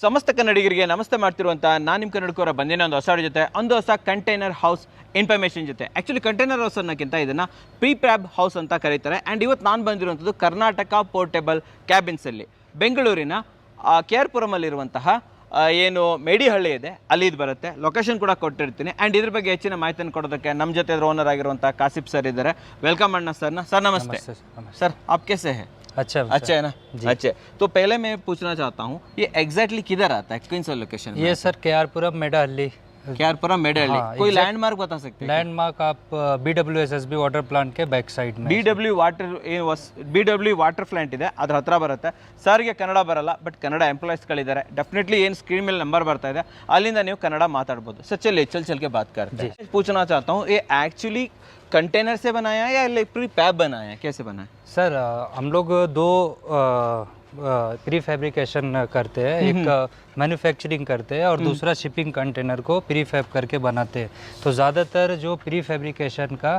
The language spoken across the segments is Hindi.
ಸಮಸ್ತ ಕನ್ನಡಿಗರಿಗೆ ನಮಸ್ತೆ ಮಾಡ್ತಿರುವಂಥ ನಾನು ನಿಮ್ಮ ಕನ್ನಡಕರ ಬಂದಿನ ಒಂದು ಹೊಸ ಜೊತೆ ಒಂದು ಹೊಸ ಕಂಟೈನರ್ ಹೌಸ್ ಇನ್ಫಾರ್ಮೇಷನ್ ಜೊತೆ. ಆ್ಯಕ್ಚುಲಿ ಕಂಟೈನರ್ ಹೌಸ್ ಅನ್ನೋಕ್ಕಿಂತ ಇದನ್ನು ಪ್ರೀಪ್ಯಾಬ್ ಹೌಸ್ ಅಂತ ಕರೀತಾರೆ. ಆ್ಯಂಡ್ ಇವತ್ತು ನಾನು ಬಂದಿರುವಂಥದ್ದು ಕರ್ನಾಟಕ ಪೋರ್ಟೇಬಲ್ ಕ್ಯಾಬಿನ್ಸಲ್ಲಿ ಬೆಂಗಳೂರಿನ ಕೆ ಆರ್ ಪುರಮಲ್ಲಿರುವಂತಹ ಏನು ಮೇಡಿಹಳ್ಳಿ ಇದೆ ಅಲ್ಲಿ ಇದು ಬರುತ್ತೆ. ಲೊಕೇಶನ್ ಕೂಡ ಕೊಟ್ಟಿರ್ತೀನಿ. ಆ್ಯಂಡ್ ಇದ್ರ ಬಗ್ಗೆ ಹೆಚ್ಚಿನ ಮಾಹಿತಿಯನ್ನು ಕೊಡೋದಕ್ಕೆ ನಮ್ಮ ಜೊತೆ ಓನರ್ ಆಗಿರುವಂಥ ಕಾಸಿಫ್ ಸರ್ ಇದ್ದಾರೆ. ವೆಲ್ಕಮ್ ಅಣ್ಣ ಸರ್ನ. ಸರ್ ನಮಸ್ತೆ. सर आप कैसे हैं? अच्छा है ना? अच्छे. तो पहले मैं पूछना चाहता हूँ ये एग्जैक्टली किधर आता है, कौन सा लोकेशन? ये सर KR-पुरम मेडाहल्ली। KR-पुरम मेडाहल्ली। कोई लैंडमार्क बता सकते हैं? लैंडमार्क आप BWSSB वाटर प्लांट के बैक साइड में BW ವಾಟರ್ ಪ್ಲಾಂಟ್ ಇದೆ, ಅದ್ರ ಹತ್ರ ಬರುತ್ತೆ. ಸರ್ಗೆ ಕನ್ನಡ ಬರಲ್ಲ, ಬಟ್ ಕನ್ನಡ ಎಂಪ್ಲಾಯೀಸ್ಗಳಿದ್ದಾರೆ. ಡೆಫಿನೆಟ್ಲಿ ಏನು ಸ್ಕ್ರೀನ್ ಮೇಲೆ ನಂಬರ್ ಬರ್ತಾ ಇದೆ ಅಲ್ಲಿಂದ ನೀವು ಕನ್ನಡ ಮಾತಾಡ್ಬೋದು. सर चलिए चल के बात करते हैं. पूछना चाहता हूँ ये एक्चुअली कंटेनर से बनाया है या प्री पैब बनाया है, कैसे बना है? सर हम लोग दो प्री फैब्रिकेशन करते हैं, एक मैन्युफैक्चरिंग करते हैं और दूसरा शिपिंग कंटेनर को प्री फैब करके बनाते हैं. तो ज़्यादातर जो प्री फैब्रिकेशन का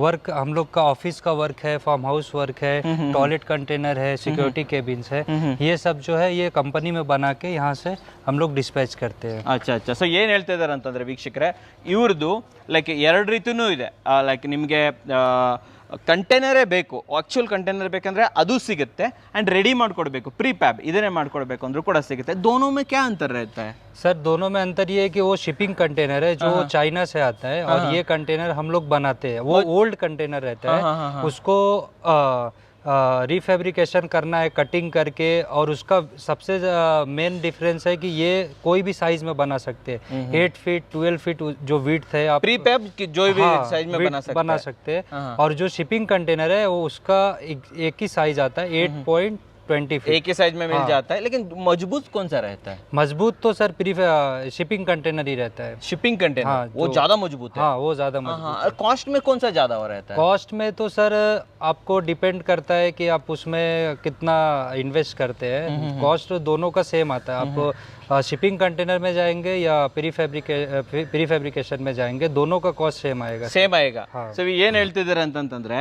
वर्क हम लोग का ऑफिस का वर्क है, फार्म हाउस वर्क है, टॉयलेट कंटेनर है, सिक्योरिटी केबिन्स है, ये सब जो है ये कंपनी में बना के यहाँ से हम लोग डिस्पैच करते हैं. अच्छा. ಸೊ ಏನು ಹೇಳ್ತಾ ಇದ್ದಾರೆ ಅಂತಂದರೆ ವೀಕ್ಷಕರೇ, ಇವ್ರದ್ದು ಲೈಕ್ ಎರಡು ರೀತಿಯೂ ಇದೆ. ಲೈಕ್ ನಿಮಗೆ ಕಂಟೈನರೇ ಬೇಕು, ಆಕ್ಚುಯಲ್ ಕಂಟೈನರ್ ಬೇಕಂದ್ರೆ ಅದು ಸಿಗುತ್ತೆ. एंड रेडी ಮಾಡ್ಕೊಡ್ಬೇಕು प्री पैब ಇದನ್ನೇ ಮಾಡ್ಕೊಡ್ಬೇಕು ಅಂದ್ರೂ ಕೂಡ ಸಿಗುತ್ತೆ. दोनों में क्या अंतर रहता है? सर दोनों में अंतर ये है कि वो शिपिंग कंटेनर है जो चाइना से आता है और ये कंटेनर हम लोग बनाते हैं. वो ओल्ड कंटेनर रहता है, उसको रिफेब्रिकेशन करना है कटिंग करके. और उसका सबसे मेन डिफरेंस है कि ये कोई भी साइज में बना सकते हैं. 8 फीट 12 फीट जो विड्थ है आप प्री पैब जो भी साइज में बना सकते हैं. और जो शिपिंग कंटेनर है वो उसका एक ही साइज आता है 8.20 फीट. एक ही साइज में मिल जाता है. लेकिन मजबूत कौन सा रहता है? मजबूत तो सर शिपिंग कंटेनर ही रहता है. शिपिंग कंटेनर वो ज्यादा मजबूत है. हाँ वो ज्यादा मजबूत. कॉस्ट में कौन सा ज्यादा हो रहता है? कॉस्ट में तो सर आपको डिपेंड करता है कि आप उसमें कितना इन्वेस्ट करते हैं. कॉस्ट दोनों का सेम आता है. आप शिपिंग कंटेनर में जाएंगे या प्री फैब्रिकेशन में जाएंगे, दोनों का कॉस्ट सेम आएगा. ಸೊ ಏನು ಹೇಳ್ತಿದ್ದಾರೆ ಅಂತಂತಂದ್ರೆ,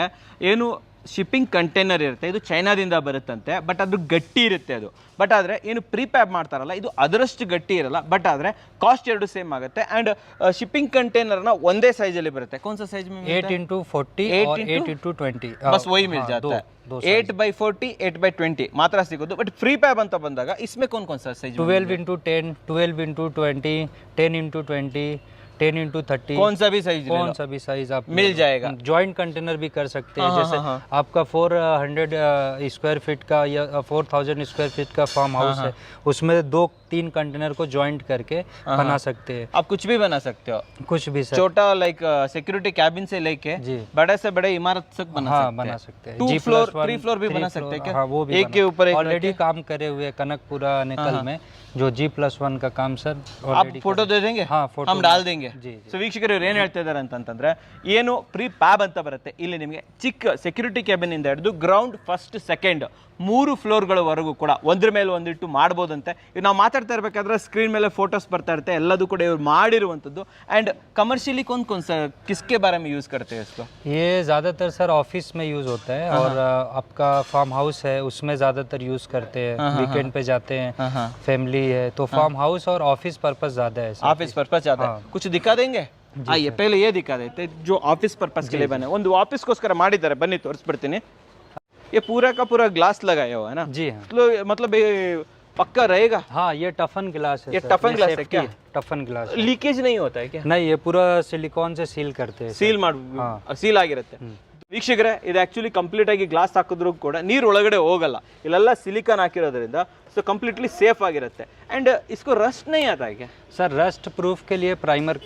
ಏನು ಶಿಪ್ಪಿಂಗ್ ಕಂಟೈನರ್ ಇರುತ್ತೆ, ಇದು ಚೈನಾದಿಂದ ಬರುತ್ತಂತೆ. ಬಟ್ ಅದು ಗಟ್ಟಿ ಇರುತ್ತೆ ಅದು. ಬಟ್ ಆದರೆ ಏನು ಪ್ರೀ ಪ್ಯಾಬ್ ಮಾಡ್ತಾರಲ್ಲ ಇದು ಅದರಷ್ಟು ಗಟ್ಟಿ ಇರಲ್ಲ. ಬಟ್ ಆದರೆ ಕಾಸ್ಟ್ ಎರಡು ಸೇಮ್ ಆಗುತ್ತೆ. ಆ್ಯಂಡ್ ಶಿಪ್ಪಿಂಗ್ ಕಂಟೈನರ್ನ ಒಂದೇ ಸೈಜಲ್ಲಿ ಬರುತ್ತೆ. कौन सा साइज में? 8x40 और 8x20. बस वही मिल जाता है. 8x40 8x20 ಮಾತ್ರ ಸಿಗೋದು. ಬಟ್ ಫ್ರೀ ಪ್ಯಾಬ್ ಅಂತ ಬಂದಾಗ इसमें कौन सा size? 12x10 12x20 10x20 10x30. कौन सा भी साइज आप मिल जाएगा. जॉइंट कंटेनर भी कर सकते हैं. जैसे आपका 400 स्क्वायर फीट का या 4000 स्क्वायर फीट का फार्म हाउस है, उसमें 2-3 कंटेनर को जॉइंट करके बना सकते हैं. आप कुछ भी बना सकते हो, कुछ भी सर. छोटा लाइक सिक्योरिटी कैबिन से लेके बड़े से बड़े इमारत तक बना सकते हैं. 2 फ्लोर 3 फ्लोर भी बना सकते हैं क्या? हाँ, वो भी एक के ऊपर एक ऑलरेडी काम करे हुए कनकपुरा निकल में जो G+1 का काम सर आप फोटो दे देंगे? हाँ फोटो हम डाल देंगे. जी. ಸೊ ವೀಕ್ಷಕರು ಏನು ಹೇಳ್ತಾ ಇದ್ದಾರೆ ಅಂತಂದ್ರೆ, ಏನು ಪ್ರೀ ಪ್ಯಾಬ್ ಅಂತ ಬರುತ್ತೆ ಇಲ್ಲಿ ನಿಮಗೆ ಚಿಕ್ಕ ಸೆಕ್ಯೂರಿಟಿ ಕ್ಯಾಬಿನ್ ಇಂದ ಹಿಡಿದು ಗ್ರೌಂಡ್ ಫಸ್ಟ್ ಸೆಕೆಂಡ್ 3 ಫ್ಲೋರ್ಗಳವರೆಗೂ ಕೂಡ ಒಂದ್ರ ಮೇಲೆ ಒಂದಿಟ್ಟು ಮಾಡ್ಬೋದಂತೆ. ಈಗ ನಾವು ಮಾತಾಡ್ತಾ ಇರಬೇಕಾದ್ರೆ ಸ್ಕ್ರೀನ್ ಮೇಲೆ ಫೋಟೋಸ್ ಬರ್ತಾ ಇರುತ್ತೆ, ಎಲ್ಲದೂ ಕೂಡ ಇವ್ರು ಮಾಡಿರುವಂಥದ್ದು. एंड कमर्शियली कौन सा किसके बारे में यूज़ करते हैं इसको? ये ज़्यादातर सर ऑफिस में यूज़ होता है. और आपका फार्म हाउस है उसमें ज़्यादातर यूज़ करते हैं. वीकेंड पे जाते हैं, फैमिली है तो फार्म हाउस और ऑफिस पर्पस ज़्यादा है. ऑफिस पर्पस ज़्यादा है. कुछ दिखा देंगे? आइए पहले ये दिखा देते जो ऑफिस पर्पस के लिए बने. ಒಂದು ಆಫೀಸ್ಗೋಸ್ಕರ ಮಾಡಿದ್ದಾರೆ, ಬನ್ನಿ ತೋರಿಸ್ಬಿಡ್ತೀನಿ. ये पूरा का पूरा ग्लास लगाया हुआ है ना? जी हाँ. मतलब ये पक्का रहेगा? हाँ ये टफन ग्लास है. ये टफन ग्लास है क्या? टफन ग्लास. लीकेज नहीं होता है क्या? नहीं, ये पूरा सिलिकॉन से सील करते हैं. ಸೀಲ್ ಆಗಿರುತ್ತೆ. ವೀಕ್ಷಕರೇ, ಇದು ಆಕ್ಚುಲಿ ಕಂಪ್ಲೀಟ್ ಆಗಿ ಗ್ಲಾಸ್ ಹಾಕಿದ್ರೂ ಕೂಡ ನೀರು ಒಳಗಡೆ ಹೋಗಲ್ಲ. ಇಲ್ಲೆಲ್ಲ ಸಿಲಿಕಾನ್ ಹಾಕಿರೋದ್ರಿಂದ ಸೊ ಕಂಪ್लीटली सेफ ಆಗಿರುತ್ತೆ. एंड इसको रस्ट नहीं आता है क्या? सर रस्ट प्रूफ के लिए प्राइमर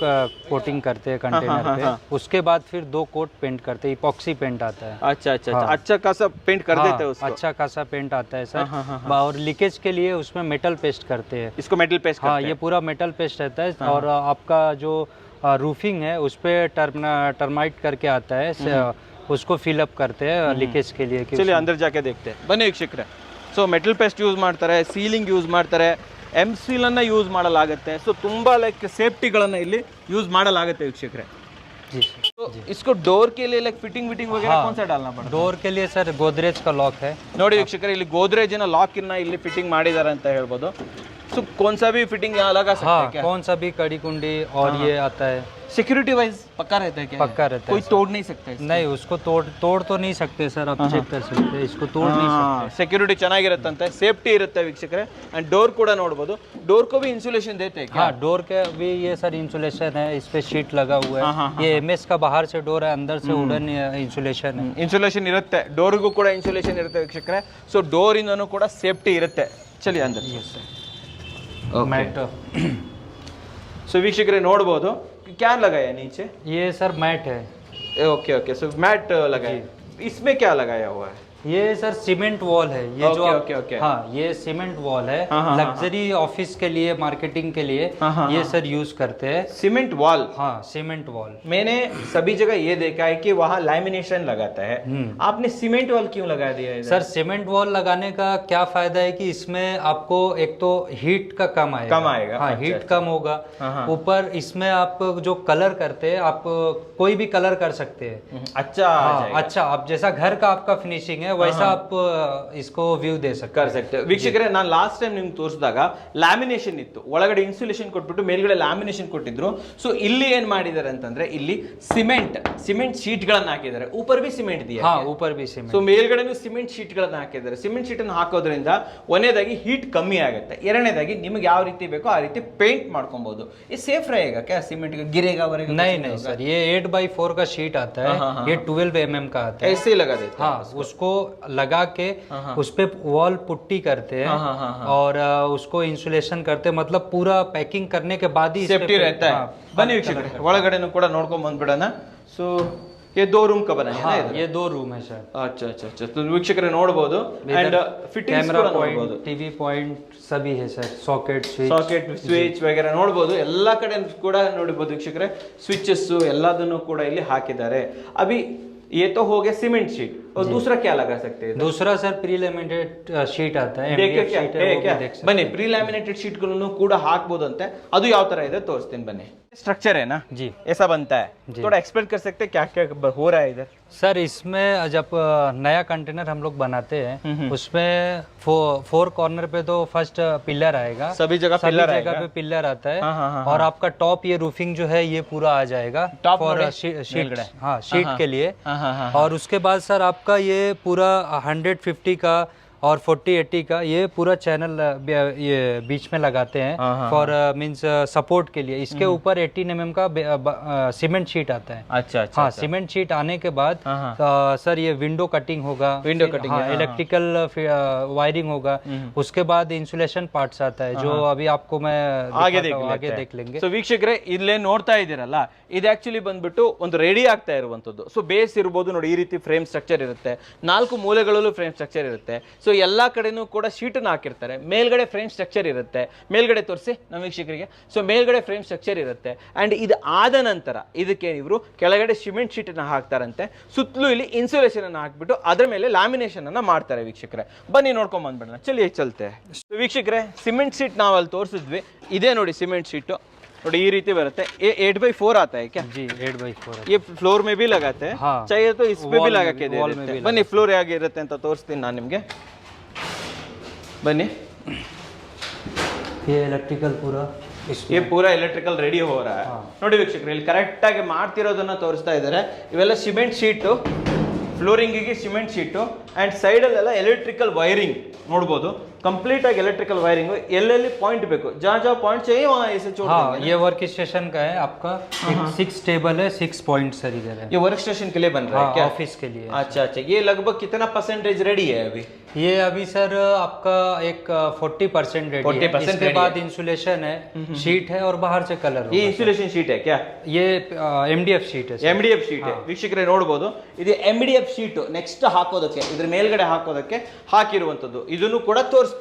कोटिंग करते हैं कंटेनर पे. उसके बाद फिर 2 कोट पेंट करते हैं. इपॉक्सी पेंट आता है. अच्छा खासा पेंट कर देते हैं उसको. अच्छा खासा पेंट आता है सर. और लीकेज के लिए उसमें मेटल पेस्ट करते हैं. इसको मेटल पेस्ट करते हैं? हाँ, ये पूरा मेटल पेस्ट रहता है. और आपका जो रूफिंग है उस पे टर्माइट करके आता है, उसको फिलअप करते हैं लीकेज के लिए. चलिए अंदर जाके देखते हैं. बन्नी ವೀಕ್ಷಕರೇ, ಸೊ ಮೆಟಲ್ ಪೇಸ್ಟ್ ಯೂಸ್ ಮಾಡ್ತಾರೆ, ಸೀಲಿಂಗ್ ಯೂಸ್ ಮಾಡ್ತಾರೆ, ಎಮ್ ಸೀಲನ್ನು ಯೂಸ್ ಮಾಡಲಾಗುತ್ತೆ. ಸೊ ತುಂಬ ಲೈಕ್ ಸೇಫ್ಟಿಗಳನ್ನು ಇಲ್ಲಿ ಯೂಸ್ ಮಾಡಲಾಗುತ್ತೆ ವೀಕ್ಷಕರೇ. तो इसको डोर के लिए लाइक फिटिंग वगैरह कौन सा डालना पड़ता है? डोर के लिए सर गोदरेज का लॉक है. ನೋಡಿ ವೀಕ್ಷಕರೇ, ಇಲ್ಲಿ ಗೋದ್ರೇಜಿನ ಲಾಕ್ ಇನ್ನ ಇಲ್ಲಿ ಫಿಟ್ಟಿಂಗ್ ಮಾಡಿದ್ದಾರೆ ಅಂತ ಹೇಳ್ಬೋದು. सो कौन सा भी फिटिंग यहाँ लगा सकते हैं हाँ, क्या? कौन सा भी कड़ी कुंडी और ये आता है। सिक्योरिटी वाइज पक्का रहता है क्या? पक्का रहता है कोई सर। तोड़ नहीं सकता है नहीं, उसको तोड़ तो नहीं सकते सर, आप चेक कर सकते हैं, इसको तोड़ नहीं सकते। ಸೆಕ್ಯೂರಿಟಿ ಚೆನ್ನಾಗಿರುತ್ತಂತೆ, ಸೇಫ್ಟಿ ಇರುತ್ತೆ ವೀಕ್ಷಕರೇ. ಅಂಡ್ ಡೋರ್ ಕೂಡ ನೋಡಬಹುದು, ಡೋರ್ को भी इंसुलेशन देते हैं क्या? हाँ, डोर के भी ये सर इंसुलेशन है, इस पे शीट लगा हुआ है। ये एमएस का बाहर से डोर है, अंदर से वुडन इंसुलेशन है। ಇನ್ಸುಲೇಷನ್ ಇರುತ್ತೆ, ಡೋರ್ಗೂ ಕೂಡ ಇನ್ಸುಲೇಷನ್ ಇರುತ್ತೆ ವೀಕ್ಷಕರೇ. ಸೊ ಡೋರ್ ಇಂದನೂ ಕೂಡ ಸೇಫ್ಟಿ ಇರುತ್ತೆ. ಚಲಿ ಅಂದರ್ मैट, ಸೊ ವೀಕ್ಷಕರೇ ನೋಡಬಹುದು, क्या लगाया नीचे? ये सर मैट है। ओके ओके, सो मैट लगाया. इसमें क्या लगाया हुआ है? ये सर सीमेंट वॉल है, ये जो ओके ओके. हाँ, ये सीमेंट वॉल है, लग्जरी ऑफिस के लिए, मार्केटिंग के लिए ये सर यूज करते हैं। Cement wall. हाँ, सीमेंट वॉल। मैंने सभी जगह ये देखा है कि वहाँ लैमिनेशन लगाता है, आपने सीमेंट वॉल क्यों लगा दिया है? सर सीमेंट वॉल लगाने का क्या फायदा है कि इसमें आपको एक तो हीट का कम आएगा। हाँ, अच्छा, हीट कम होगा। ऊपर इसमें आप जो कलर करते हैं, आप कोई भी कलर कर सकते हैं। अच्छा अच्छा, आप जैसा घर का आपका फिनिशिंग है वैसा आप इसको व्यू दे सकते कर सकते. ವೀಕ್ಷಕರೇ, ನಾನು ಲಾಸ್ಟ್ ಟೈಮ್ ನಿಮ್ಗೆ ತೋರಿಸಿದಾಗ ಲ್ಯಾಮಿನೇಷನ್ ಇತ್ತು, ಒಳಗಡೆ ಇನ್ಸುಲೇಷನ್ ಕೊಟ್ಬಿಟ್ಟು ಮೇಲ್ಗಡೆ ಲ್ಯಾಮಿನೇಷನ್ ಕೊಟ್ಟಿದ್ರು. ಸೊ ಇಲ್ಲಿ ಏನ್ ಮಾಡಿದ್ದಾರೆ ಅಂತಂದ್ರೆ, ಇಲ್ಲಿ ಸಿಮೆಂಟ್ ಶೀಟ್ ಗಳನ್ನ ಹಾಕಿದ್ದಾರೆ. ऊपर भी ಸಿಮೆಂಟ್ ಇದೆಯಾ? हाँ, ऊपर भी सीमेंट। ಸೊ ಮೇಲ್ಗಡೆನೂ ಸಿಮೆಂಟ್ ಶೀಟ್ ಗಳನ್ನ ಹಾಕಿದ್ದಾರೆ. ಸಿಮೆಂಟ್ ಶೀಟ್ ಅನ್ನು ಹಾಕೋದ್ರಿಂದ ಒಂದನೇದಾಗಿ ಹೀಟ್ ಕಮ್ಮಿ ಆಗುತ್ತೆ, ಎರಡನೇದಾಗಿ ನಿಮಗೆ ಯಾವ ರೀತಿ ಬೇಕೋ ಆ ರೀತಿ ಪೇಂಟ್ ಮಾಡ್ಕೊಬಹುದು. ये सेफ रहेगा क्या? सीमेंट गिरेगा वरेगा? नहीं सर, ये 8x4 का शीट आता है, ये 12 mm का आता है। ऐसे ही लगा देते हैं. हाँ, उसको लगा के उस पे वॉल पुट्टी करते हैं और उसको इंसुलेशन करते हैं, मतलब पूरा पैकिंग करने के बाद ही ಸೇಫ್ಟಿ रहता है. ಬನ್ನಿ ವೀಕ್ಷಕರೇ, ಒಳಗಡೆನೂ ಕೂಡ ನೋಡ್ಕೊಂಡ್ ಬಂದ್ಬಿಡೋಣ. ಸೊ ये 2 रूम का बना है ना? हाँ, ये 2 रूम है सर। अच्छा अच्छा अच्छा, तो ವೀಕ್ಷಕರೇ ನೋಡಬಹುದು. ಅಂಡ್ ಫಿಟ್ಟಿಂಗ್ಸ್ कैमरा ಕೂಡ पॉइंट, ನೋಡಬಹುದು, टीवी पॉइंट सभी है सर, सॉकेट ಸ್ವಿಚ್ ವಗैरह ನೋಡಬಹುದು. ಎಲ್ಲ ಕಡೆ ಕೂಡ ನೋಡಬಹುದು ವೀಕ್ಷಕರೇ, ಸ್ವಿಚಸ್ ಎಲ್ಲದನ್ನು ಕೂಡ ಇಲ್ಲಿ ಹಾಕಿದ್ದಾರೆ. ಅಭಿ ये तो हो गया सीमेंट शीट, और दूसरा क्या लगा सकते हैं? दूसरा सर प्री लैमिनेटेड शीट आता है, देखिए MDF क्या शीट है, वो भी देख सकते ಬನ್ನಿ, ಪ್ರೀ ಲ್ಯಾಮಿನೇಟೆಡ್ ಶೀಟ್ ಗಳನ್ನು ಕೂಡ ಹಾಕಬಹುದಂತೆ. ಅದು ಯಾವ ತರ ಇದೆ ತೋರಿಸ್ತೀನಿ ಬನ್ನಿ. स्ट्रक्चर है ना जी, ऐसा बनता है, थोड़ा एक्सप्लेन कर सकते हैं क्या क्या हो रहा है इधर? सर इसमें जब नया कंटेनर हम लोग बनाते हैं, उसमें 4 कॉर्नर पे तो फर्स्ट पिलर आएगा, सभी जगह पे पिलर आता है। और आपका टॉप ये रूफिंग जो है ये पूरा आ जाएगा फॉर शीट, हाँ, शीट के लिए। और उसके बाद सर आपका ये पूरा 150 का और 40-80 का ये पूरा चैनल ये बीच में लगाते हैं फॉर मींस सपोर्ट के लिए। इसके ऊपर 18 mm का सीमेंट शीट आता है। अच्छा अच्छा. हाँ, सीमेंट शीट आने के बाद सर ये विंडो कटिंग होगा, हाँ, इलेक्ट्रिकल वायरिंग होगा, उसके बाद इंसुलेशन पार्ट्स आता है जो अभी आपको मैं आगे देख लेंगे। ಸೊ ವೀಕ್ಷಕರೇ, ಇಲ್ಲೇ ನೋಡ್ತಾ ಇದ್ದೀರಲ್ಲ, ಇದು ಆಕ್ಚುಲಿ ಬಂದ್ಬಿಟ್ಟು ಒಂದು ರೆಡಿ ಆಗ್ತಾ ಇರುವಂತದ್ದು. ಸೊ ಬೇಸ್ ಇರಬಹುದು ನೋಡಿ, ಈ ರೀತಿ ಫ್ರೇಮ್ ಸ್ಟ್ರಕ್ಚರ್ ಇರುತ್ತೆ, 4 ಮೂಲೆಗಳಲ್ಲೂ ಫ್ರೇಮ್ ಸ್ಟ್ರಕ್ಚರ್ ಇರುತ್ತೆ. ಸೊ ಎಲ್ಲಾ ಕಡೆನೂ ಕೂಡ ಶೀಟ್ ಅನ್ನು ಹಾಕಿರ್ತಾರೆ. ಮೇಲ್ಗಡೆ ಫ್ರೇಮ್ ಸ್ಟ್ರಕ್ಚರ್ ಇರುತ್ತೆ, ಮೇಲ್ಗಡೆ ತೋರಿಸಿ ನಮ್ಮ ವೀಕ್ಷಕರಿಗೆ. ಸೊ ಮೇಲ್ಗಡೆ ಫ್ರೇಮ್ ಸ್ಟ್ರಕ್ಚರ್ ಇರುತ್ತೆ, ಅಂಡ್ ಇದು ಆದ ನಂತರ ಇದಕ್ಕೆ ಇವರು ಕೆಳಗಡೆ ಸಿಮೆಂಟ್ ಶೀಟ್ ಅನ್ನು ಹಾಕ್ತಾರಂತೆ. ಸುತ್ತಲೂ ಇಲ್ಲಿ ಇನ್ಸುಲೇಷನ್ ಅನ್ನು ಹಾಕ್ಬಿಟ್ಟು ಅದರ ಮೇಲೆ ಲ್ಯಾಮಿನೇಷನ್ ಅನ್ನ ಮಾಡ್ತಾರೆ ವೀಕ್ಷಕರೇ. ಬನ್ನಿ ನೋಡ್ಕೊಂಡ್ ಬಂದ್ಬಿಡೋಣ, ಚಲಿಯೇ ಚಲ್ತೆ. ವೀಕ್ಷಕರೇ, ಸಿಮೆಂಟ್ ಶೀಟ್ ನಾವು ಅಲ್ಲಿ ತೋರಿಸಿದ್ವಿ, ಇದೇ ನೋಡಿ ಸಿಮೆಂಟ್ ಶೀಟ್ ನೋಡಿ, ಈ ರೀತಿ ಬರುತ್ತೆ. 8x4 आता है क्या? जी, 8x4 ये फ्लोर में भी लगाते हैं, हाँ, चाहिए तो इस पे भी लगा के दे वॉल देते में हैं. भी ಬನ್ನಿ, ಫ್ಲೋರ್ ಹೇಗಿರುತ್ತೆ ಅಂತ ತೋರಿಸ್ತೀನಿ ನಾನು ನಿಮಗೆ. ಬನ್ನಿ, ये इलेक्ट्रिकल पूरा ये पूरा इलेक्ट्रिकल रेडी हो रहा है. ನೋಡಿ ವೀಕ್ಷಕರೇ, ಇಲ್ಲಿ ಕರೆಕ್ಟ್ ಆಗಿ ಮಾಡ್ತಿರೋದನ್ನ ತೋರಿಸ್ತಾ ಇದ್ದಾರೆ. ಇವೆಲ್ಲ ಸಿಮೆಂಟ್ ಶೀಟ್, ಫ್ಲೋರಿಂಗ್ ಗೆ ಸಿಮೆಂಟ್ ಶೀಟ್, ಅಂಡ್ ಸೈಡ್ ಅಲ್ಲೆಲ್ಲ ಎಲೆಕ್ಟ್ರಿಕಲ್ ವೈರಿಂಗ್ ನೋಡಬಹುದು. कंप्लीट आगे electrical wiring L point Beko, जहाँ जहाँ पॉइंट चाहिए वहाँ ऐसे छोड़ हाँ, ये वर्क स्टेशन का है आपका, 6 टेबल है, 6 पॉइंट सर इधर है। ये वर्क स्टेशन के लिए बन रहा है क्या? ऑफिस के लिए। अच्छा अच्छा, ये लगभग कितना परसेंटेज रेडी है अभी? ये अभी सर आपका एक 40% रेडी है। 40% इसके बाद इंसुलेशन है, शीट है और बाहर से कलर। ये इंसुलेशन शीट है क्या? ये MDF शीट है। MDF शीट है ವೀಕ್ಷಕರೇ, ನೋಡಬಹುದು. ಇದು MDF ಶೀಟ್ ನೆಕ್ಸ್ಟ್ ಹಾಕೋದಕ್ಕೆ, ಇದ್ರ ಮೇಲ್ಗಡೆ ಹಾಕೋದಕ್ಕೆ ಹಾಕಿರುವಂತದ್ದು. ಇದನ್ನು ಕೂಡ ತೋರಿಸ್ತೀವಿ.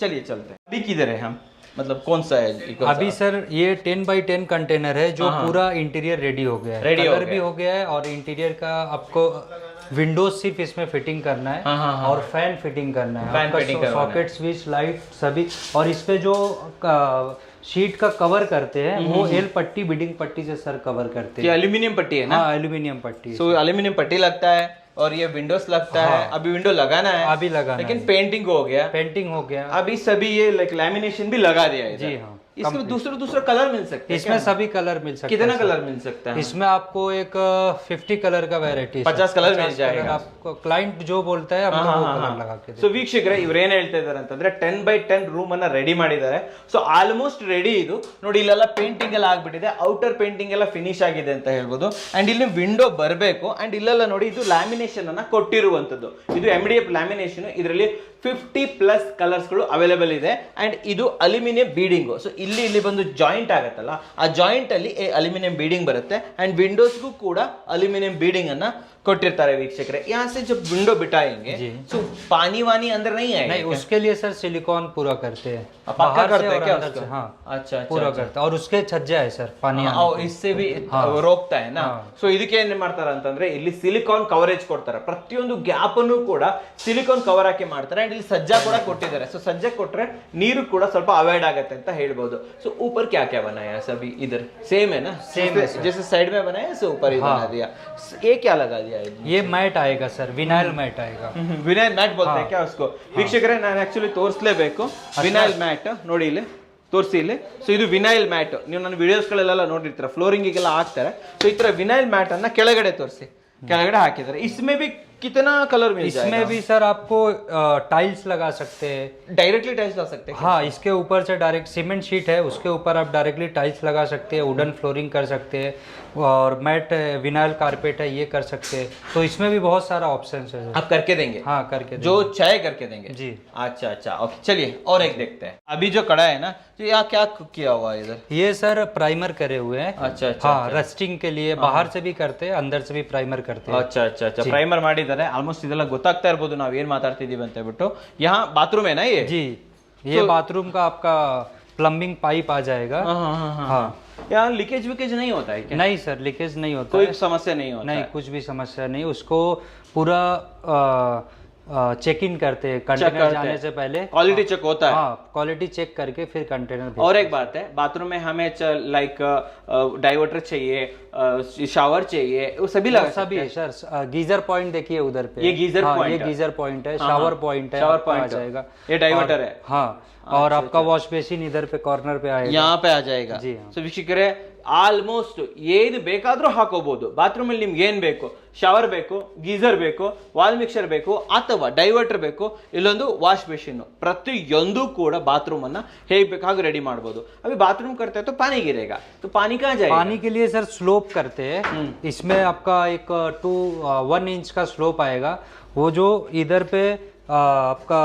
चलिए चलते हैं. अभी किधर है हम, मतलब कौन सा है अभी सर? ये 10x10 कंटेनर है जो पूरा इंटीरियर रेडी हो गया है, कलर भी हो गया है, और इंटीरियर का आपको विंडोज सिर्फ इसमें फिटिंग करना है और फैन फिटिंग करना है, आपका सॉकेट स्विच लाइट सभी। और इस पे जो शीट का कवर करते हैं वो एल पट्टी, बिडिंग पट्टी से सर कवर करते हैं। एल्यूमिनियम पट्टी है ना? हाँ, एल्यूमिनियम पट्टी। सो एल्यूमिनियम पट्टी लगता है, और ये विंडोज लगता है, अभी विंडो लगाना है, अभी लगाना लेकिन पेंटिंग हो गया, पेंटिंग हो गया, अभी सभी ये लाइक लैमिनेशन भी लगा दिया है। जी हाँ। इसमें दूसरा कलर मिल सकता है, इसमें सभी कलर मिल सकते हैं। कितना कलर मिल सकता है इसमें आपको एक 50 कलर का वैरायटी, 50 कलर मिल जाएगा आपको क्लाइंಟ್ जो बोलता है हम लोग वो कलर लगा के ಸೊ ವೀಕ್ಷಕರೇ ಇವ್ರು ಏನ್ ಹೇಳ್ತಾ ಇದಾರೆ ಅಂತಂದ್ರೆ 10x10 ರೂಮ್ ಅನ್ನ ರೆಡಿ ಮಾಡಿದ್ದಾರೆ. ಸೊ ಆಲ್ಮೋಸ್ಟ್ ರೆಡಿ ಇದು ನೋಡಿ, ಇಲ್ಲೆಲ್ಲ ಪೇಂಟಿಂಗ್ ಎಲ್ಲ ಆಗ್ಬಿಟ್ಟಿದೆ, ಔಟರ್ ಪೇಂಟಿಂಗ್ ಎಲ್ಲ ಫಿನಿಶ್ ಆಗಿದೆ ಅಂತ ಹೇಳ್ಬೋದು. ಅಂಡ್ ಇಲ್ಲಿ ವಿಂಡೋ ಬರಬೇಕು. ಅಂಡ್ ಇಲ್ಲೆಲ್ಲ ನೋಡಿ ಇದು ಲ್ಯಾಮಿನೇಷನ್ ಅನ್ನ ಕೊಟ್ಟಿರುವಂತದ್ದು, ಇದು MDF ಲ್ಯಾಮಿನೇಷನ್. ಇದರಲ್ಲಿ 50+ ಕಲರ್ಸ್ ಗಳು ಅವೈಲೇಬಲ್ ಇದೆ. ಅಂಡ್ ಇದು ಅಲ್ಯೂಮಿನಿಯಂ ಬೀಡಿಂಗ್. ಸೊ ಇಲ್ಲಿ ಬಂದು ಜಾಯಿಂಟ್ ಆಗತ್ತಲ್ಲ, ಆ ಜಾಯಿಂಟ್ ಅಲ್ಲಿ ಅಲ್ಯೂಮಿನಿಯಂ ಬೀಡಿಂಗ್ ಬರುತ್ತೆ. ಅಂಡ್ ವಿಂಡೋಸ್ಗೂ ಕೂಡ ಅಲ್ಯೂಮಿನಿಯಂ ಬೀಡಿಂಗ್ ಅನ್ನ ಕೊಟ್ಟಿರ್ತಾರೆ ವೀಕ್ಷಕರೇ. यहाँ से जब विंडो बिठाएंगे तो पानी वानी अंदर नहीं आएगा? नहीं, उसके लिए सर सिलिकॉन पूरा करते हैं, पक्का करते हैं क्या अंदर उसको? से, हाँ अच्छा पूरा करते हैं. और उसके छज्जा है सर, पानी इससे भी ರೋಗ್ತಾ है ना. ಸೊ ಇದಕ್ಕೆ ಏನ್ ಮಾಡ್ತಾರೆ ಅಂತಂದ್ರೆ ಇಲ್ಲಿ ಸಿಲಿಕಾನ್ ಕವರೇಜ್ ಕೊಡ್ತಾರೆ, ಪ್ರತಿಯೊಂದು ಗ್ಯಾಪ್ ಅನ್ನು ಕೂಡ ಸಿಲಿಕಾನ್ ಕವರ್ ಹಾಕಿ ಮಾಡ್ತಾರೆ. ಅಂಡ್ ಇಲ್ಲಿ ಸಜ್ಜಾ ಕೂಡ ಕೊಟ್ಟಿದ್ದಾರೆ. ಸೊ ಸಜ್ಜಾ ಕೊಟ್ರೆ ನೀರು ಕೂಡ ಸ್ವಲ್ಪ ಅವಾಯ್ಡ್ ಆಗುತ್ತೆ ಅಂತ ಹೇಳ್ಬೋದು. ಸೊ ऊपर क्या क्या बनाया सभी इधर सेम है ना? सेम है जैसे साइड में बनाया ऐसे ऊपर ही बना दिया. ये क्या लगा दिया? ये मैट आएगा सर, विनाइल मैट आएगा. ವಿನೈಲ್ ಮ್ಯಾಟ್ बोलते हैं क्या उसको? ವೀಕ್ಷಕರೇ ನಾನು ಆಕ್ಚುಲಿ ತೋರಿಸಲೇಬೇಕು. ವಿನೈಲ್ ಮ್ಯಾಟ್ ನೋಡಿ ಇಲ್ಲಿ ತೋರಿಸಿ ಇಲ್ಲಿ. ಸೊ ಇದು ವಿನೈಲ್ ಮ್ಯಾಟ್, ನೀವು ನನ್ನ ವಿಡಿಯೋಸ್ಗಳೆಲ್ಲ ನೋಡಿರ್ತೀರ, ಫ್ಲೋರಿಂಗಿಗೆಲ್ಲ ಹಾಕ್ತಾರೆ. ಸೊ ಈ ತರ ವಿನೈಲ್ ಮ್ಯಾಟ್ ಅನ್ನ ಕೆಳಗಡೆ ತೋರಿಸಿ, ಕೆಳಗಡೆ ಹಾಕಿದ್ದಾರೆ. इसमें भी कितना कलर मिल जाएगा? इसमें भी सर आपको टाइल्स लगा सकते हैं, डायरेक्टली टाइल्स लगा सकते हैं? हाँ, इसके ऊपर से डायरेक्ट सीमेंट शीट है, उसके ऊपर आप डायरेक्टली टाइल्स लगा सकते हैं, वुडन फ्लोरिंग कर सकते हैं, और मैट विनाइल कारपेट है ये कर सकते हैं. तो इसमें भी बहुत सारा ऑप्शन है सर. आप करके देंगे? हाँ, करके जो चाहे करके देंगे जी. अच्छा ओके, चलिए और एक देखते हैं. अभी जो कड़ा है ना, तो यहाँ क्या किया हुआ है इधर? ये सर प्राइमर करे हुए हैं. अच्छा हाँ, रस्टिंग के लिए बाहर से भी करते हैं, अंदर से भी प्राइमर करते हैं. अच्छा ಪ್ರೈಮರ್ ಮಾಡಿದ್ದಾರೆ. ಆಲ್ಮೋಸ್ಟ್ ಇದೆಲ್ಲ ಗೊತ್ತಾಗ್ತಾ ಇರ್ಬೋದು ನಾವು ಏನ್ ಮಾತಾಡ್ತಿದೀವಿ ಅಂತ ಹೇಳ್ಬಿಟ್ಟು. यहाँ बाथरूम है ना ये? जी, ये बाथरूम का आपका प्लम्बिंग पाइप आ जाएगा. हाँ. यहाँ लीकेज विकेज नहीं होता है क्या? नहीं सर, लीकेज नहीं होता, कोई समस्या नहीं होता? नहीं, कुछ भी समस्या नहीं. उसको पूरा चेक इन करते हैं कंटेनर जाने से पहले. क्वालिटी चेक होता है? हाँ, क्वालिटी चेक करके फिर कंटेनर. और एक बात है, बाथरूम में हमें लाइक डाइवर्टर चाहिए, शावर चाहिए, वो सभी लगा सभी सर. गीजर पॉइंट देखिए उधर पे, ये गीजर पॉइंट, ये गीजर पॉइंट है, शावर पॉइंट है, शावर पॉइंट आ जाएगा. ये डाइवर्टर है. हाँ, और आपका वॉश बेसिन इधर पे कॉर्नर पे आएगा, यहाँ पे आ जाएगा. जी हाँ. ಸೊ ವೀಕ್ಷಕರೇ ಆಲ್ಮೋಸ್ಟ್ ಏನು ಬೇಕಾದ್ರೂ ಹಾಕೋಬಹುದು. ಬಾತ್ರೂಮ್ ಅಲ್ಲಿ ನಿಮ್ಗೆ ಏನ್ ಬೇಕು, ಶವರ್ ಬೇಕು, ಗೀಸರ್ ಬೇಕು, ವಾಲ್ ಮಿಕ್ಸರ್ ಬೇಕು, ಅಥವಾ ಡೈವರ್ಟರ್ ಬೇಕು, ಇಲ್ಲೊಂದು ವಾಶ್ ಬೇಸಿನ್, ಪ್ರತಿಯೊಂದು ಕೂಡ ಬಾತ್ರೂಮ್ ಅನ್ನ ಹೇಗೆ ಬೇಕಾದ್ರೂ ರೆಡಿ ಮಾಡಬಹುದು. अभी बाथरूम करते हैं तो पानी गिरेगा, तो पानी कहाँ जाएगा? पानी के लिए सर स्लोप करते हैं. इसमें आपका एक 1 इंच का स्लोप आएगा. वो जो इधर पे आपका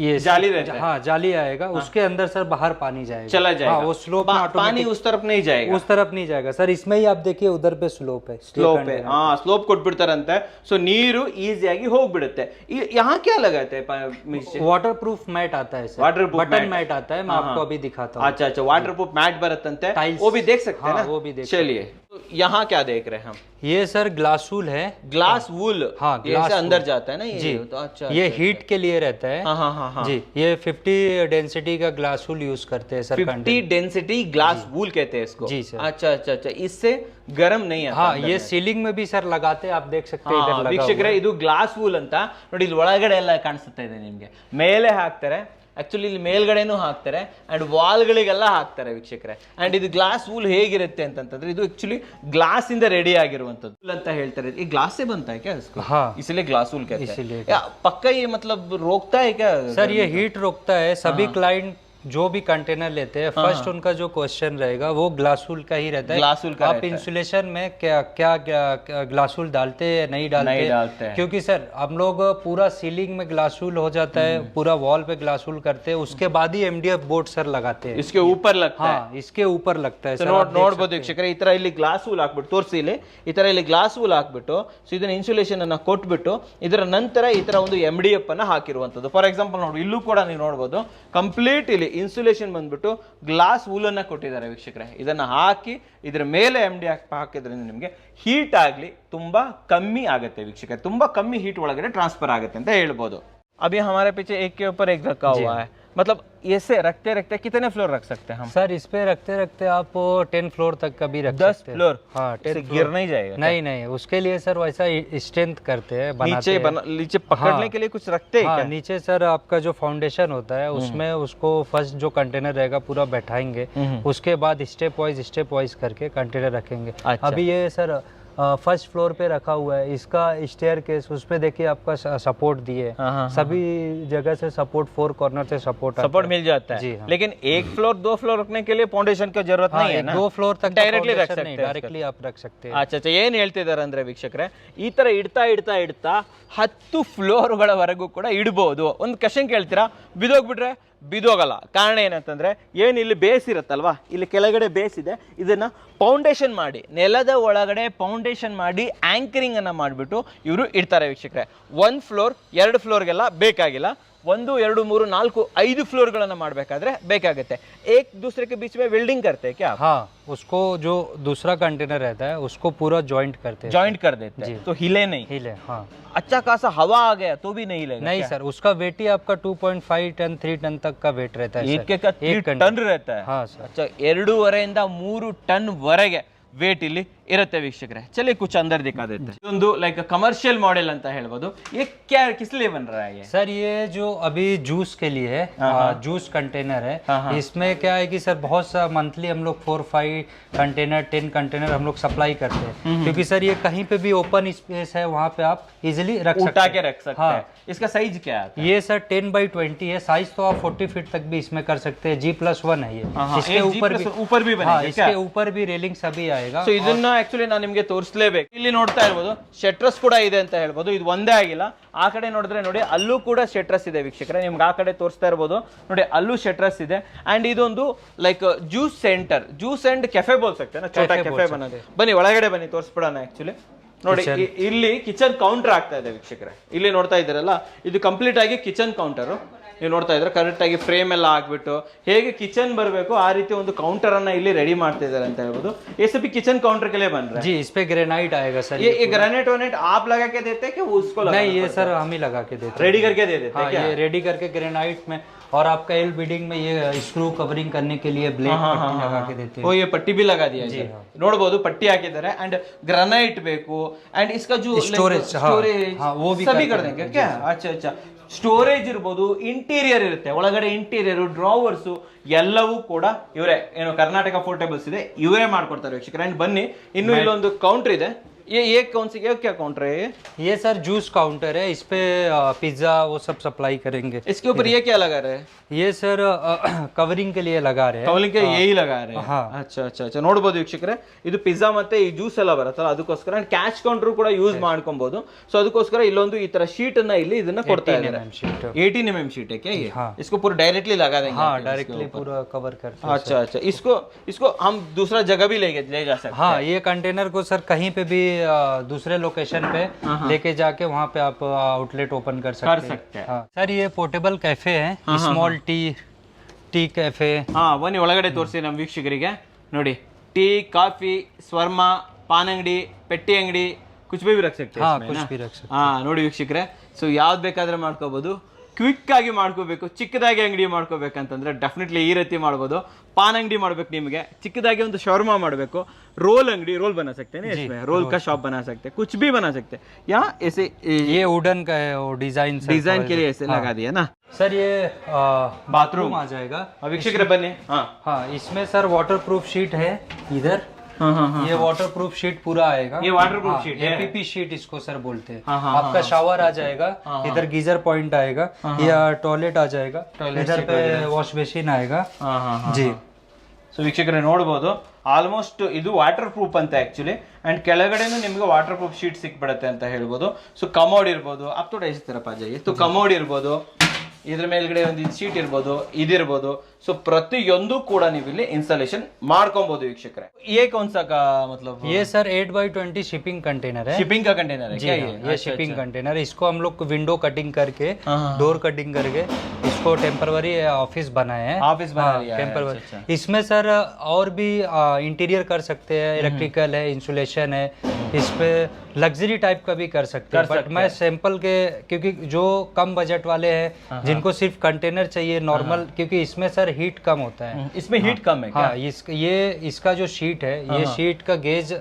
ये जाली रहता है. हाँ, जाली आएगा. उसके अंदर सर बाहर पानी जाएगा, चला जाएगा. हाँ, वो स्लोप पानी उस तरफ नहीं जाएगा, उस तरफ नहीं जाएगा सर. इसमें ही आप देखिए उधर पे स्लोप है, ಸ್ಲೋಪ್ है. हाँ, ಸ್ಲೋಪ್ ಕೊಟ್ಬಿಡ್ತಾರಂತೆ. ಸೊ ನೀರು ಈಸಿಯಾಗಿ ಹೋಗ್ಬಿಡುತ್ತೆ. यहाँ क्या लगाते हैं? वाटर प्रूफ मैट आता है sir, Waterproof button mat. Mat आता है, मैं आपको अभी दिखाता हूँ. अच्छा वाटर प्रूफ मैट बरतंते, Tiles. वो भी देख सकते हैं हाँ, ना? वो भी देख चलिए, तो यहाँ क्या देख रहे हैं हम? ये सर ग्लास वूल है. Glass wool. हाँ, ग्लास अंदर wool. जाता है ना ये? जी. तो अच्छा, ये हीट के लिए रहता है. हाँ. जी, ये 50 डेंसिटी का ग्लास वूल यूज करते हैं सर. 50 डेंसिटी ग्लास वूल कहते हैं इसको? जी सर. अच्छा, इससे गर्म नहीं आता. हाँ, ये सीलिंग में भी सर लगाते हैं, आप देख सकते हैं इधर लगा ವೀಕ್ಷಕರೇ, ಇದು ಗ್ಲಾಸ್ ವೂಲ್ ಅಂತ ನೋಡಿ. ಇಲ್ಲಿ ಒಳಗಡೆ ಎಲ್ಲ ಕಾಣಿಸುತ್ತಾ ಇದೆ ನಿಮ್ಗೆ. ಮೇಲೆ ಹಾಕ್ತಾರೆ, ಆಕ್ಚುಲಿ ಇಲ್ಲಿ ಮೇಲ್ಗಡೆನೂ ಹಾಕ್ತಾರೆ, ಅಂಡ್ ವಾಲ್ಗಳಿಗೆಲ್ಲ ಹಾಕ್ತಾರೆ ವೀಕ್ಷಕರೇ. ಅಂಡ್ ಇದು ಗ್ಲಾಸ್ ವೂಲ್ ಹೇಗಿರುತ್ತೆ ಅಂತಂದ್ರೆ, ಇದು ಆಕ್ಚುಲಿ ಗ್ಲಾಸ್ ಇಂದ ರೆಡಿ ಆಗಿರುವಂತದ್ದು ಅಂತ ಹೇಳ್ತಾರೆ. ಈ ग्लास से बनता है क्या इसको? हाँ, इसलिए ग्लास वूल कहते हैं. इसीलिए पक्का ये मतलब रोकता है क्या सर? ये हीट रोकता है. सभी क्लाइंट जो भी कंटेनर लेते हैं, फर्स्ट उनका जो क्वेश्चन रहेगा वो ग्लासुल का ही रहता है. ग्लासुल का आप इंसुलेशन में क्या ग्लासुल डालते हैं, नहीं डालते हैं? क्योंकि सर हम लोग पूरा सीलिंग में ग्लासुल हो जाता है, पूरा वॉल पे ग्लासुल करते हैं, उसके बाद ही MDF बोर्ड सर लगाते हैं. इसके ऊपर लगता है? हाँ, इसके ऊपर लगता है सर. ನೋಡ್ಬೋದು ವೀಕ್ಷಕರೇ, ಈ ತರ ಇಲ್ಲಿ ಗ್ಲಾಸ್ ವೂಲ್ ಹಾಕ್ಬಿಟ್ಟು ತೋರಿಸಿ. ಇಲ್ಲಿ ಈ ತರ ಇಲ್ಲಿ ಗ್ಲಾಸ್ ವೂಲ್ ಹಾಕ್ಬಿಟ್ಟು, ಸೊ ಇದನ್ನ ಇನ್ಸುಲೇಷನ್ ಅನ್ನ ಕೊಟ್ಬಿಟ್ಟು, ಇದರ ನಂತರ ಈ ತರ ಒಂದು MDF ಅನ್ನ ಹಾಕಿರುವಂತದ್ದು. ಫಾರ್ ಎಕ್ಸಾಂಪಲ್ ನೋಡಿ, ಇಲ್ಲೂ ಕೂಡ ನೀವು ನೋಡಬಹುದು ಕಂಪ್ಲೀಟ್ ಇಲ್ಲಿ ಇನ್ಸುಲೇಷನ್ ಬಂದ್ಬಿಟ್ಟು ಗ್ಲಾಸ್ ವೂಲ್ ಅನ್ನ ಕೊಟ್ಟಿದ್ದಾರೆ ವೀಕ್ಷಕರೇ. ಇದನ್ನ ಹಾಕಿ ಇದರ ಮೇಲೆ MDF ಹಾಕಿದ್ರಿಂದ ನಿಮಗೆ ಹೀಟ್ ಆಗ್ಲಿ ತುಂಬಾ ಕಮ್ಮಿ ಆಗುತ್ತೆ ವೀಕ್ಷಕರೇ. ತುಂಬಾ ಕಮ್ಮಿ ಹೀಟ್ ಒಳಗಡೆ ಟ್ರಾನ್ಸ್ಫರ್ ಆಗುತ್ತೆ ಅಂತ ಹೇಳ್ಬೋದು. अभी हमारे पीछे एक के ऊपर एक रखा हुआ है, मतलब ऐसे रखते रखते कितने फ्लोर रख सकते हैं हम? सर इस पे रखते रखते आप 10 फ्लोर तक का भी रख 10 सकते हैं। फ्लोर? हाँ, 10 इससे फ्लोर गिर नहीं जाएगा? नहीं नहीं, उसके लिए सर वैसा स्ट्रेंथ करते हैं, बनाते हैं। नीचे पकड़ने हाँ। के लिए कुछ रखते हैं हाँ, क्या? नीचे सर आपका जो फाउंडेशन होता है उसमें उसको फर्स्ट जो कंटेनर रहेगा पूरा बैठाएंगे, उसके बाद स्टेप वाइज करके कंटेनर रखेंगे। अच्छा। अभी ये सर फर्स्ट फ्लोर पे रखा हुआ है, इसका स्टेयर केस उस पे देखिए आपका सपोर्ट दिए, सभी जगह से सपोर्ट, 4 कॉर्नर से सपोर्ट मिल जाता है। जी हाँ। लेकिन एक फ्लोर 2 फ्लोर रखने के लिए फाउंडेशन की जरूरत नहीं है ना? 2 फ्लोर तक डायरेक्टली रख सकते हैं, डायरेक्टली आप रख सकते हैं। अच्छा अच्छा, ಏನ್ ಹೇಳ್ತಿದ್ದಾರೆ ಅಂದ್ರೆ ವೀಕ್ಷಕರೇ, ಈ ತರ ಇಡ್ತಾ ಇಡ್ತಾ ಇಡ್ತಾ 10 ಫ್ಲೋರ್ಗಳವರೆಗೂ ಕೂಡ ಇಡಬಹುದು. ಒಂದು ಕ್ವೆಶ್ಚನ್ ಕೇಳ್ತೀರಾ, ಬಿದೋಗ್ಬಿಟ್ರೆ? ಬಿದೋಗಲ್ಲ. ಕಾರಣ ಏನಂತಂದ್ರೆ, ಏನು ಇಲ್ಲಿ ಬೇಸ್ ಇರುತ್ತಲ್ವಾ, ಇಲ್ಲಿ ಕೆಳಗಡೆ ಬೇಸ್ ಇದೆ, ಇದನ್ನ ಫೌಂಡೇಶನ್ ಮಾಡಿ, ನೆಲದ ಒಳಗಡೆ ಫೌಂಡೇಶನ್ ಮಾಡಿ ಆಂಕರಿಂಗ್ ಅನ್ನ ಮಾಡಿಬಿಟ್ಟು ಇವರು ಇಡ್ತಾರೆ ವೀಕ್ಷಕರೇ. 1 ಫ್ಲೋರ್ 2 ಫ್ಲೋರ್ಗೆಲ್ಲ ಬೇಕಾಗಿಲ್ಲ, 1 2 3 4 5 ಫ್ಲೋರ್ಗಳನ್ನ ಮಾಡಬೇಕಾದ್ರೆ ಬೇಕಾಗುತ್ತೆ. एक दूसरे के बीच में वेल्डिंग करते हैं क्या? हाँ, उसको जो दूसरा कंटेनर रहता है उसको पूरा जॉइंट करते हैं। जॉइंट कर देते हैं तो हिले नहीं? हिले, हाँ। अच्छा खासा हवा आ गया तो भी नहीं हिलेगा? नहीं सर, उसका वेट ही आपका 2.5 टन 3 टन तक का वेट रहता है एक सर। का 3 टन रहता है? हाँ सर। अच्छा, 2.5 3 ಟನ್ ವರೆಗೆ ವೇಟ್ ಇಲ್ಲಿ ಇರುತ್ತೆ ವೀಕ್ಷಕರೇ. ಚಲಿए कुछ अंदर दिखा देते हैं. ಇದೊಂದು ಲೈಕ್ ಕಮರ್ಷಿಯಲ್ ಮಾಡೆಲ್ ಅಂತ ಹೇಳ್ಬೋದು. ये क्या किस लिए बन रहा है ये? सर ये जो अभी जूस के लिए है, जूस कंटेनर है, इसमें क्या है कि सर बहुत सा मंथली हम लोग 4-5 कंटेनर 10 कंटेनर हम लोग सप्लाई करते हैं, क्योंकि सर ये कहीं पे भी ओपन स्पेस है वहाँ पे आप इजिली रख सकते उठा हैं। के रख सकते हैं। इसका साइज क्या है? ये सर 10x20 है, साइज तो आप 40 फीट तक भी इसमें कर सकते हैं। G+1 है ये। इसके ऊपर भी बनेगा क्या? इसके ऊपर भी रेलिंग सभी आएगा। ಸೊ ಇದನ್ನ ಆಕ್ಚುಲಿ ನಾನು ನಿಮಗೆ ತೋರಿಸಲೇಬೇಕು. ಇಲ್ಲಿ ನೋಡ್ತಾ ಇರ್ಬೋದು ಶೆಟ್ರಸ್ ಕೂಡ ಇದೆ ಅಂತ ಹೇಳ್ಬೋದು. ಇದು ಒಂದೇ ಆಗಿಲ್ಲ, ಆ ಕಡೆ ನೋಡಿದ್ರೆ ನೋಡಿ ಅಲ್ಲೂ ಕೂಡ ಶೆಟ್ರಸ್ ಇದೆ ವೀಕ್ಷಕರೇ. ನಿಮ್ಗೆ ಆ ಕಡೆ ತೋರಿಸ್ತಾ ಇರ್ಬೋದು ನೋಡಿ, ಅಲ್ಲೂ ಶೆಟ್ರಸ್ ಇದೆ. ಅಂಡ್ ಇದೊಂದು like juice centre, juice and cafe ಬೋಲ್ सकते हैं, छोटा ಕೆಫೆ ಬನ್ನೋದು. ಬನ್ನಿ ಒಳಗಡೆ ಬನ್ನಿ, ತೋರಿಸ್ಬಿಡೋಣ. ಆಕ್ಚುಲಿ ನೋಡಿ, ಇಲ್ಲಿ ಕಿಚನ್ ಕೌಂಟರ್ ಆಗ್ತಾ ಇದೆ ವೀಕ್ಷಕರೇ. ಇಲ್ಲಿ ನೋಡ್ತಾ ಇದ್ದೀರಲ್ಲ, ಇದು ಕಂಪ್ಲೀಟ್ ಆಗಿ ಕಿಚನ್ ಕೌಂಟರ್. ನೀವು ನೋಡ್ತಾ ಇದ್ರೆ ಕರೆಕ್ಟ್ ಆಗಿ ಫ್ರೇಮ್ ಎಲ್ಲ ಹಾಕ್ಬಿಟ್ಟು ಹೇಗೆ ಕಿಚನ್ ಬರಬೇಕು ಆ ರೀತಿ ಒಂದು ಕೌಂಟರ್ ಅನ್ನ ಇಲ್ಲಿ ರೆಡಿ ಮಾಡ್ತಾ ಇದ್ದಾರೆ ಅಂತ ಹೇಳ್ಬೋದು. ये सभी किचन काउंटर के लिए बन रहा है? जी, इस पे ग्रेनाइट आएगा सर। ये ग्रेनाइट वोनेट आप लगा के देते हैं कि उसको लगा? नहीं, ये सर हम ही लगा के देते हैं। रेडी करके दे देते हैं क्या? ये रेडी करके ग्रेनाइट में, और आपका एल बीडिंग में ये स्क्रू कवरिंग करने के लिए ब्लेड पट्टी लगा के देते हैं। ओ, ये पट्टी भी लगा दिया है, ನೋಡಬಹುದು ಪಟ್ಟಿ ಹಾಕಿದ್ದಾರೆ. ಅಂಡ್ ಗ್ರಾನೈಟ್ ಬೇಕು, ಅಂಡ್ इसका जो स्टोरेज वो भी सभी कर देंगे क्या? अच्छा अच्छा, ಸ್ಟೋರೇಜ್ ಇರ್ಬೋದು, ಇಂಟೀರಿಯರ್ ಇರುತ್ತೆ, ಒಳಗಡೆ ಇಂಟೀರಿಯರ್ ಡ್ರಾವರ್ಸ್ ಎಲ್ಲವೂ ಕೂಡ ಇವರೇ, ಏನು ಕರ್ನಾಟಕ ಪೋರ್ಟೇಬಲ್ಸ್ ಇದೆ ಇವರೇ ಮಾಡ್ಕೊಡ್ತಾರೆ ವೀಕ್ಷಕರೇ. ಅಂಡ್ ಬನ್ನಿ, ಇನ್ನು ಇಲ್ಲೊಂದು ಕೌಂಟರ್ ಇದೆ. ये कौन सी क्या काउंटर है? ये सर जूस काउंटर है, इस पे पिज्जा वो सब सप्लाई करेंगे। इसके ऊपर ये क्या लगा रहे हैं? ये सर कवरिंग के लिए लगा रहे हैं। ಕವಲಿಂಗ್ ಗೆ ಯही लगा रहे हैं? हाँ। अच्छा अच्छा अच्छा, ನೋಡಬಹುದು ವೀಕ್ಷಕರೇ, ಇದು ಪಿಜ್ಜಾ ಮತ್ತೆ ಈ ಜ್ಯೂಸ್ ಎಲ್ಲ ಬರುತ್ತಲ್ಲ ಅದಕ್ಕೋಸ್ಕರ. ಅಂಡ್ ಕ್ಯಾಶ್ ಕೌಂಟರ್ ಕೂಡ ಯೂಸ್ ಮಾಡ್ಕೊಬಹುದು. ಸೊ ಅದಕ್ಕೋಸ್ಕರ ಇಲ್ಲೊಂದು ಈ ತರ ಶೀಟ್ ಅನ್ನ ಇಲ್ಲಿ ಇದನ್ನ ಕೊಡ್ತಾ ಇದ್ದಾರೆ. 18 mm शीट है क्या ये? इसको पूरा डायरेक्टली लगा देंगे? हाँ, डायरेक्टली पूरा कवर करते हैं। अच्छा अच्छा, इसको हम दूसरा जगह भी ले जा सकते हैं? हाँ, ये कंटेनर को सर कहीं पे भी दूसरे लोकेशन पे लेके जाके वहाँ पे आप आउटलेट ओपन कर सकते हैं। हाँ। सर ये पोर्टेबल कैफे है, स्मॉल टी कैफे। ಹಾ, ಬನ್ನಿ ಒಳಗಡೆ ತೋರಿಸಿ ನಮ್ಮ ವೀಕ್ಷಕರಿಗೆ. ನೋಡಿ, ಟೀ, ಕಾಫಿ, ಸ್ವರ್ಮ, ಪಾನ್ ಅಂಗಡಿ, ಪೆಟ್ಟಿ ಅಂಗಡಿ, कुछ भी रख सकते हैं। हाँ, कुछ भी रख सकते हैं। ಹಾ, ನೋಡಿ ವೀಕ್ಷಕರೇ, ಸೊ ಯಾವ್ದು ಬೇಕಾದ್ರೆ ಮಾಡ್ಕೋಬಹುದು. ಕ್ವಿಕ್ ಆಗಿ ಮಾಡ್ಕೋಬೇಕು, ಚಿಕ್ಕದಾಗಿ ಅಂಗಡಿ ಮಾಡ್ಕೋಬೇಕಂತಂದ್ರೆ ಡೆಫಿನೆಟ್ಲಿ ಈ ರೀತಿ ಮಾಡ್ಬೋದು. ಪಾನ್ ಅಂಗಡಿ ಮಾಡ್ಬೇಕು, ನಿಮಗೆ ಚಿಕ್ಕದಾಗಿ ಒಂದು ಶವರ್ಮಾ ಮಾಡಬೇಕು, रोल अंगड़ी, रोल बना सकते हैं ना इसमें, रोल का शॉप बना सकते हैं, कुछ भी बना सकते हैं. यहाँ ऐसे ये वुडन का है, वो डिजाइन के लिए ऐसे लगा दिया ना सर. ये बाथरूम आ जाएगा। वीक्षक बने. हाँ हाँ, इसमें सर वाटरप्रूफ शीट है इधर। ये वाटरप्रूफ शीट पूरा आएगा। ये वाटरप्रूफ शीट है, एपीपी शीट इसको सर बोलते हैं। आपका शावर आ जाएगा, इधर गीजर पॉइंट आएगा, या टॉयलेट आ जाएगा, इधर पे वॉश बेसिन आएगा जी. ಸೊ ವೀಕ್ಷಕರೇ ನೋಡಬಹುದು, ಆಲ್ಮೋಸ್ಟ್ ಇದು ವಾಟರ್ ಪ್ರೂಫ್ ಅಂತ ಆಕ್ಚುಲಿ. ಅಂಡ್ ಕೆಳಗಡೆನೂ ನಿಮಗೆ ವಾಟರ್ ಪ್ರೂಫ್ ಶೀಟ್ ಸಿಕ್ಬಿಡುತ್ತೆ ಅಂತ ಹೇಳ್ಬೋದು. ಸೊ ಕಮೋಡ್ ಇರ್ಬೋದು, ಅಪ್ ಟು ಡೈಸ್ತಾರಪ್ಪ ಜಾಯಿ, ಸೊ ಕಮೋಡ್ ಇರ್ಬೋದು, ಇದ್ರ ಮೇಲ್ಗಡೆ ಒಂದು ಶೀಟ್ ಇರ್ಬೋದು, ಇದಿರ್ಬೋದು. ಸೊ ಪ್ರತಿಯೊಂದು ಕೂಡ ನೀವು ಇಲ್ಲಿ ಇನ್ಸ್ಟಾಲೇಷನ್ ಮಾಡ್ಕೊಬಹುದು ವೀಕ್ಷಕರೇ. ये कौन सा का मतलब? ये सर 8x20 शिपिंग कंटेनर है। शिपिंग का कंटेनर है क्या? ये शिपिंग कंटेनर, इसको हम लोग विंडो कटिंग करके, डोर कटिंग करके इसको टेम्परवरी ऑफिस बनाए हैं। ऑफिस बना लिया है, टेम्परवरी। अच्छा, अच्छा। इसमें सर और भी इंटीरियर कर सकते हैं, इलेक्ट्रिकल है, इंसुलेशन है, इस पे लग्जरी टाइप का भी कर सकते हैं। बट मैं सैंपल के, क्योंकि जो कम बजट वाले हैं जिनको सिर्फ कंटेनर चाहिए नॉर्मल, क्योंकि इसमें सर हीट कम होता है। इसमें हीट कम है क्या? हाँ, इसका जो शीट है, ये शीट का गेज जो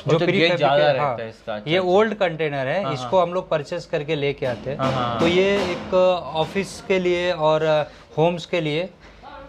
तो प्री गेज ज्यादा फैब्रिकेट, रहता है इसका, अच्छा, ये ओल्ड कंटेनर है, इसको हम लोग परचेस करके लेके आते हैं। तो ये एक ऑफिस के लिए और होम्स के लिए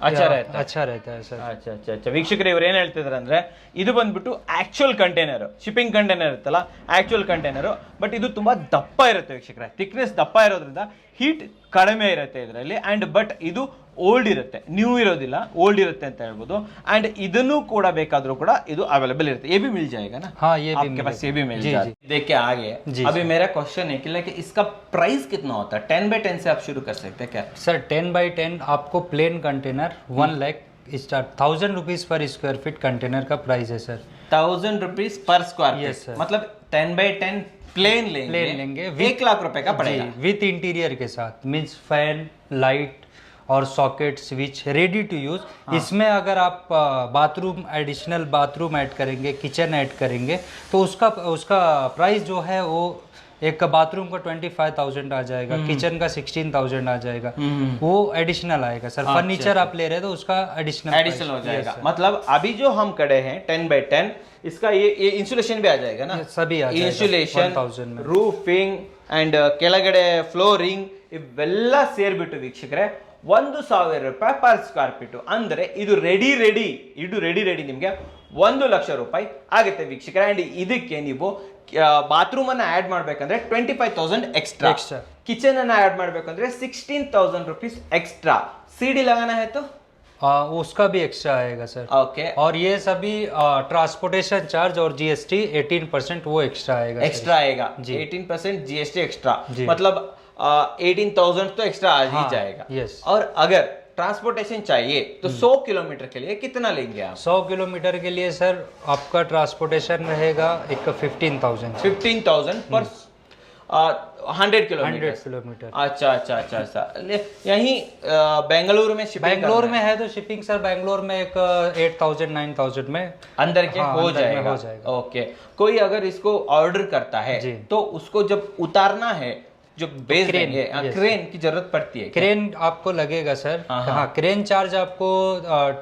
अच्छा रहता है। अच्छा रहता है ಸರ್। अच्छा अच्छा अच्छा ವೀಕ್ಷಕರೇ, ಇವರು ಏನು ಹೇಳ್ತಿದ್ದಾರೆ ಅಂದ್ರೆ ಇದು ಬಂದ್ಬಿಟ್ಟು ಆಕ್ಚುಯಲ್ ಕಂಟೈನರ್, ಶಿಪ್ಪಿಂಗ್ ಕಂಟೈನರ್ ಇರುತ್ತಲ್ಲ ಆಕ್ಚುಯಲ್ ಕಂಟೈನರ್, ಬಟ್ ಇದು ತುಂಬಾ ದಪ್ಪ ಇರುತ್ತೆ ವೀಕ್ಷಕರೇ, ಥಿಕ್ನೆಸ್ ದಪ್ಪ ಇರೋದ್ರಿಂದ ಹೀಟ್ ಕಡಿಮೆ ಇರುತ್ತೆ ಇದರಲ್ಲಿ, ಅಂಡ್ ಬಟ್ ಇದು ಓಲ್ಡ್ ಇರುತ್ತೆ, ನ್ಯೂ ಇರೋದಿಲ್ಲ, ಓಲ್ಡ್ ಇರುತ್ತೆ ಅಂತ ಹೇಳ್ಬೋದು। ಅಂಡ್ ಇದನ್ನು ಕೂಡ ಬೇಕಾದ್ರೂ ಕೂಡ ಇದು ಅವೈಲೇಬल ಇರುತ್ತೆ। ये भी मिल जाएगा ना? हाँ, ये भी आपके पास ये भी मिल जी, जाएगा। देखिए आगे अभी मेरा क्वेश्चन है कि इसका प्राइस कितना होता है? 10x10 से आप शुरू कर सकते हैं क्या? सर 10x10 आपको plain container 1 lakh start, 1000 rupees per square feet container का प्राइस है sir. 1000 rupees per square Yes, feet, sir। मतलब 10x10 प्लेन लेंगे 1 लाख रुपए का पड़ेगा विथ इंटीरियर के साथ, मीन्स फैन, लाइट और socket, switch ready to use. इसमें अगर आप बाथरूम, एडिशनल बाथरूम ऐड करेंगे, किचन ऐड करेंगे, तो उसका प्राइस जो है वो एक बाथरूम का 25,000 आ जाएगा, किचन का 16,000 आ जाएगा, वो एडिशनल आएगा सर। फर्नीचर आप ले रहे हैं तो उसका एडिशनल हो जाएगा। मतलब अभी जो हम खड़े हैं 10x10, इसका ये इंसुलेशन भी आ जाएगा ना? सभी आ जाएगा इंसुलेशन, 1,000 में। ರೂಫಿಂಗ್ ಅಂಡ್ ಕೆಳಗಡೆ ಫ್ಲೋರಿಂಗ್ ಇವೆಲ್ಲ ಸೇರ್ಬಿಟ್ಟು ವೀಕ್ಷಕರೇ 1,000 ರೂಪಾಯಿ ಪರ್ ಸ್ಕ್ವೇರ್ ಫೀಟ್, ಅಂದ್ರೆ ಇದು ರೆಡಿ ನಿಮಗೆ 1 ಲಕ್ಷ ರೂಪಾಯಿ ಆಗುತ್ತೆ ವೀಕ್ಷಕರೇ। ಅಂಡ್ ಇದಕ್ಕೆ ನೀವು ಬಾತ್ರೂಮ್ ಅನ್ನ ಆಡ್ ಮಾಡ್ಬೇಕಂದ್ರೆ 25,000 ಎಕ್ಸ್ಟ್ರಾ, किचन अನ್ನ ऐड ಮಾಡಬೇಕಂದ್ರೆ 16,000 रुपीस एक्स्ट्रा, सीडी लगाना है तो उसका भी एक्स्ट्रा आएगा सर। ओके, और ये सभी ट्रांसपोर्टेशन चार्ज और जीएसटी 18% वो एक्स्ट्रा आएगा, एक्स्ट्रा आएगा 18% जीएसटी एक्स्ट्रा, मतलब 18,000 तो एक्स्ट्रा आ ही जाएगा। यस। और अगर ट्रांसपोर्टेशन चाहिए तो 100 किलोमीटर के लिए कितना लेंगे आप? 100 किलोमीटर के लिए सर आपका ट्रांसपोर्टेशन रहेगा एक 15,000 पर 100 किलोमीटर। अच्छा अच्छा अच्छा अच्छा। यहीं बेंगलुरु में शिपिंग, बेंगलोर में है तो शिपिंग सर बेंगलोर में एक 8,000 9,000 में अंदर के हो अंदर में जाएगा। हो जाएगा। ओके, कोई अगर इसको ऑर्डर करता है तो उसको जब उतारना है, जो बेस देंगे, क्रेन की जरूरत पड़ती है? क्रेन आपको लगेगा सर। हाँ, क्रेन चार्ज आपको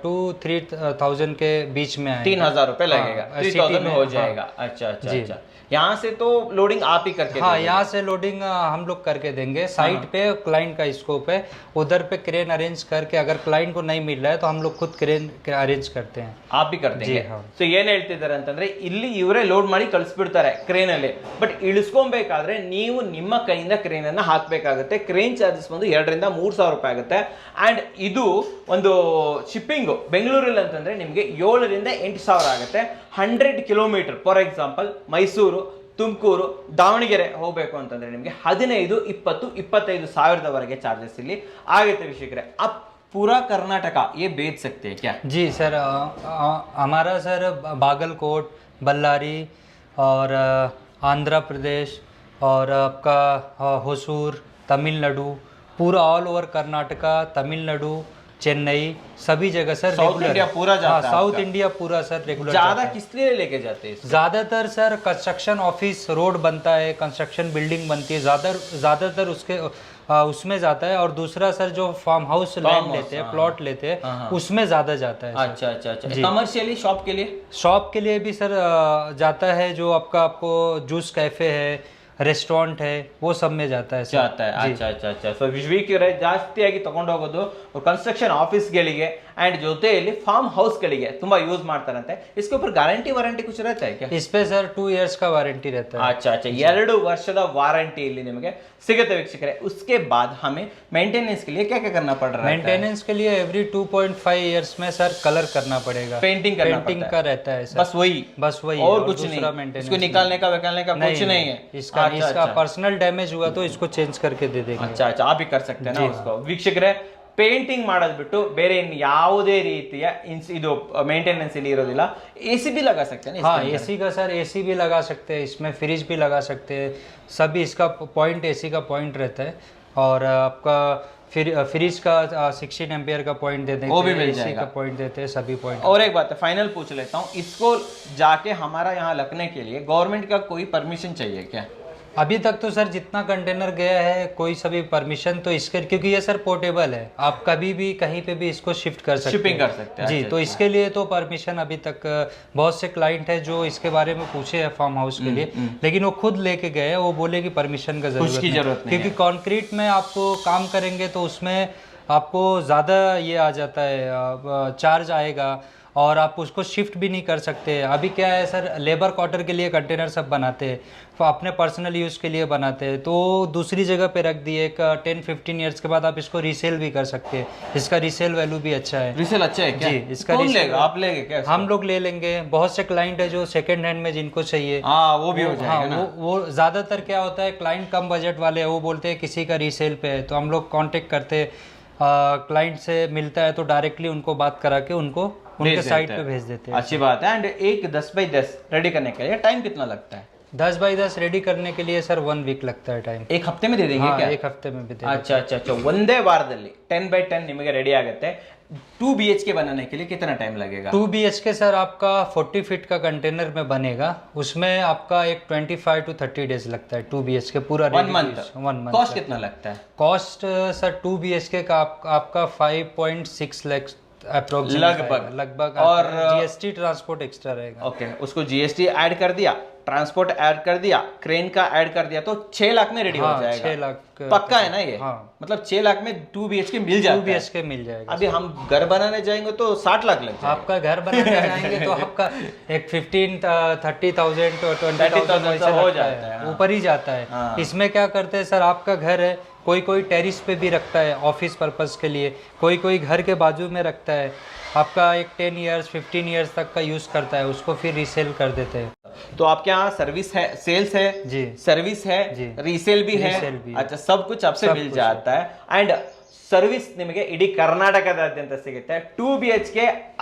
2-3,000 के बीच में आएगा। 3,000 रुपए लगेगा, 3,000 में हो जाएगा। अच्छा अच्छा अच्छा। यहाँ से तो लोडिंग आप ही करके? हाँ, यहाँ से लोडिंग हम लोग करके देंगे। साइट पे क्लाइंट का स्कोप है, उधर पे क्रेन अरेंज करके, अगर क्लाइंट को नहीं मिल रहा है तो हम लोग खुद क्रेन अरेंज करते हैं। आप भी कर देंगे? ಸೊ ಏನ್ ಹೇಳ್ತಿದ್ದಾರೆ ಅಂತಂದ್ರೆ ಇಲ್ಲಿ ಇವರೇ ಲೋಡ್ ಮಾಡಿ ಕಳಿಸ್ಬಿಡ್ತಾರೆ ಕ್ರೇನ್ ಅಲ್ಲಿ, ಬಟ್ ಇಳಿಸ್ಕೊಬೇಕಾದ್ರೆ ನೀವು ನಿಮ್ಮ ಕೈಯಿಂದ ಕ್ರೇನ್ ಅನ್ನ ಹಾಕ್ಬೇಕಾಗುತ್ತೆ। ಕ್ರೇನ್ ಚಾರ್ಜಸ್ ಬಂದು 2,000 to 3,000 ರೂಪಾಯಿ ಆಗುತ್ತೆ। ಅಂಡ್ ಇದು ಒಂದು ಶಿಪ್ಪಿಂಗ್ ಬೆಂಗಳೂರಲ್ಲಿ ಅಂತಂದ್ರೆ ನಿಮ್ಗೆ 7,000 to 8,000 ಆಗುತ್ತೆ। 100 kilometre, for example Mysuru, Tumakuru, Davanagere ಹೋಗಬೇಕು ಅಂತಂದ್ರೆ ನಿಮಗೆ 15, 20, 25,000 ಚಾರ್ಜಸ್ ಇಲ್ಲಿ ಆಗುತ್ತೆ ವೀಕ್ಷಕರೇ। ಅಪ್ पूरा कर्नाटका ये बेच सकते हैं क्या? जी सर, हमारा सर बागलकोट, बल्लारी और आंध्र प्रदेश और आपका होसूर, तमिलनाडु, पूरा ऑल ओवर कर्नाटका, तमिलनाडु, चेन्नई, सभी जगह सर साउथ इंडिया पूरा जाता है? साउथ इंडिया पूरा सर रेगुलर। ज्यादा किस लिए लेके जाते हैं? ज्यादातर सर कंस्ट्रक्शन ऑफिस, रोड बनता है, कंस्ट्रक्शन बिल्डिंग बनती है, ज्यादातर उसमें जाता है। और दूसरा सर जो फार्म हाउस लैंड लेते हैं, प्लॉट लेते हैं, उसमें ज्यादा जाता है। अच्छा अच्छा अच्छा। कमर्शियली शॉप के लिए भी सर जाता है, जो आपको जूस कैफे है, ರೆಸ್ಟೋರೆಂಟ್ है, वो सब में जाता है अच्छा अच्छा अच्छा। ಸೊ ವೀಕ್ಷಕರೇ, ಜಾಸ್ತಿಯಾಗಿ ತಗೊಂಡು ಹೋಗೋದು ಕನ್ಸ್ಟ್ರಕ್ಷನ್ ಆಫೀಸ್ಗಳಿಗೆ ಅಂಡ್ ಜೊತೆಯಲ್ಲಿ ಫಾರ್ಮ್ ಹೌಸ್ಗಳಿಗೆ ತುಂಬಾ ಯೂಸ್ ಮಾಡ್ತಾರಂತೆ। इसके ऊपर गारंटी वारंटी कुछ रहता है क्या? इस पे सर 2 years का वारंटी रहता है। अच्छा अच्छा, 2 ವರ್ಷದ ವಾರಂಟಿ ಇಲ್ಲಿ ನಿಮಗೆ ಸಿಗುತ್ತೆ ವೀಕ್ಷಕರೇ। उसके बाद हमें मेंटेनेंस के लिए क्या क्या करना पड़ रहा है? मेंटेनेंस के लिए एवरी 2.5 years में सर कलर करना पड़ेगा, पेंटिंग का रहता है सर। बस वही और कुछ नहीं, मेंटेनेंस इसको निकालने का कुछ नहीं है। इसका पर्सनल डैमेज हुआ तो इसको चेंज करके दे देंगे। अच्छा अच्छा, आप भी कर सकते हैं ना उसको। ವೀಕ್ಷಕರೇ, ಪೇಂಟಿಂಗ್ ಮಾಡೋದು ಬಿಟ್ಟು ಬೇರೆ ಇನ್ನು ಯಾವುದೇ ರೀತಿಯ ಇದು ಮೇಂಟೆನೆನ್ಸ್ ಇಲ್ಲಿ ಇರೋದಿಲ್ಲ। एसी भी लगा सकते हैं? हाँ, एसी का सर एसी भी लगा सकते हैं, इसमें फ्रिज भी लगा सकते हैं, सभी इसका पॉइंट एसी का पॉइंट रहता है। और आपका फिर फ्रिज का 16 एम्पियर का पॉइंट दे देते वो भी मिल हैं, AC जाएगा। का पॉइंट देते हैं, सभी पॉइंट। और एक बात है, फाइनल पूछ लेता हूँ, इसको जाके हमारा यहाँ लगने के लिए गवर्नमेंट का कोई परमिशन चाहिए क्या? अभी तक तो सर जितना कंटेनर गया है कोई सभी परमिशन तो इसके, क्योंकि ये सर पोर्टेबल है, आप कभी भी कहीं पे भी इसको शिफ्ट कर सकते शिपिंग कर सकते हैं। जी। अच्छा, तो इसके लिए तो परमिशन अभी तक बहुत से क्लाइंट है जो इसके बारे में पूछे हैं फार्म हाउस के लिए, लेकिन वो खुद लेके गए हैं, वो बोले कि परमिशन का कुछ की जरूरत नहीं क्योंकि कंक्रीट में आपको काम करेंगे तो उसमें आपको ज़्यादा ये आ जाता है, चार्ज आएगा, और आप उसको शिफ्ट भी नहीं कर सकते। अभी क्या है सर, लेबर क्वार्टर के लिए कंटेनर सब बनाते हैं, तो अपने पर्सनल यूज़ के लिए बनाते हैं, तो दूसरी जगह पे रख दिए, एक 10-15 ईयर्स के बाद आप इसको रीसेल भी कर सकते हैं, इसका रीसेल वैल्यू भी अच्छा है। रीसेल अच्छा है क्या? जी, इसका कौन रीसेल लेगा? आप लेंगे क्या इसको? हम लोग ले लेंगे, बहुत से क्लाइंट है जो सेकंड हैंड में जिनको चाहिए, हाँ वो भी हो जाएगा हाँ, ना। वो ज़्यादातर क्या होता है, क्लाइंट कम बजट वाले हैं, वो बोलते हैं किसी का रीसेल पे है, तो हम लोग कांटेक्ट करते हैं, क्लाइंट से मिलता है तो डायरेक्टली उनको बात करा के उनको उनके साइट पे भेज देते हैं। अच्छी बात है। एंड एक 10x10 रेडी करने के लिए टाइम कितना लगता है? 10 बाई 10 रेडी करने के लिए सर 1 वीक लगता है टाइम। एक हफ्ते में दे देंगे हाँ, क्या? एक हफ्ते में भी दे अच्छा अच्छा अच्छा, ಒಂದೇ ವಾರದಲ್ಲಿ 10x10 ನಿಮಗೆ ರೆಡಿ ಆಗುತ್ತೆ। 2 BHK बनाने के लिए कितना टाइम लगेगा? 2 BHK सर आपका 40 फीट का कंटेनर में बनेगा, उसमें आपका एक 25 to 30 डेज लगता है 2 BHK पूरा 1 मंथ। 1 मंथ। कॉस्ट कितना लगता है? कॉस्ट सर 2 BHK का आपका 5.6 लाख लगभग और GST ट्रांसपोर्ट एक्स्ट्रा रहेगा। ओके, उसको GST ऐड कर दिया, ट्रांसपोर्ट ऐड कर दिया, क्रेन का ऐड कर दिया, तो 6 लाख में रेडी हो जाएगा। 6 लाख पक्का है ना ये? हाँ। मतलब 6 लाख में 2 BHK मिल जाता 2 है। BHK मिल जाएगा। अभी हम घर बनाने जाएंगे तो 60 लाख लग जाएगा। आपका घर बनाने जाएंगे तो आपका एक 15-30,000 to 20,000 30,000 वैसा हो लगता जाता है, है, हाँ। ऊपर ही जाता है। हाँ। इसमें क्या करते हैं सर, आपका घर है, कोई कोई टेरिस पे भी रखता है ऑफिस पर्पस के लिए, कोई कोई घर के बाजू में रखता है, आपका एक 10 ईयर्स 15 ईयर्स तक का यूज़ करता है, उसको फिर रीसेल कर देते हैं। तो आपके यहाँ सर्विस है, सेल्स है जी, सर्विस है, जी, रीसेल भी है, रीसेल भी है। अच्छा सब कुछ आपसे मिल जाता है। ಅಂಡ್ ಸರ್ವಿಸ್ ನಿಮಗೆ ಇಡೀ ಕರ್ನಾಟಕದಾದ್ಯಂತ ಸಿಗುತ್ತೆ। 2 BHK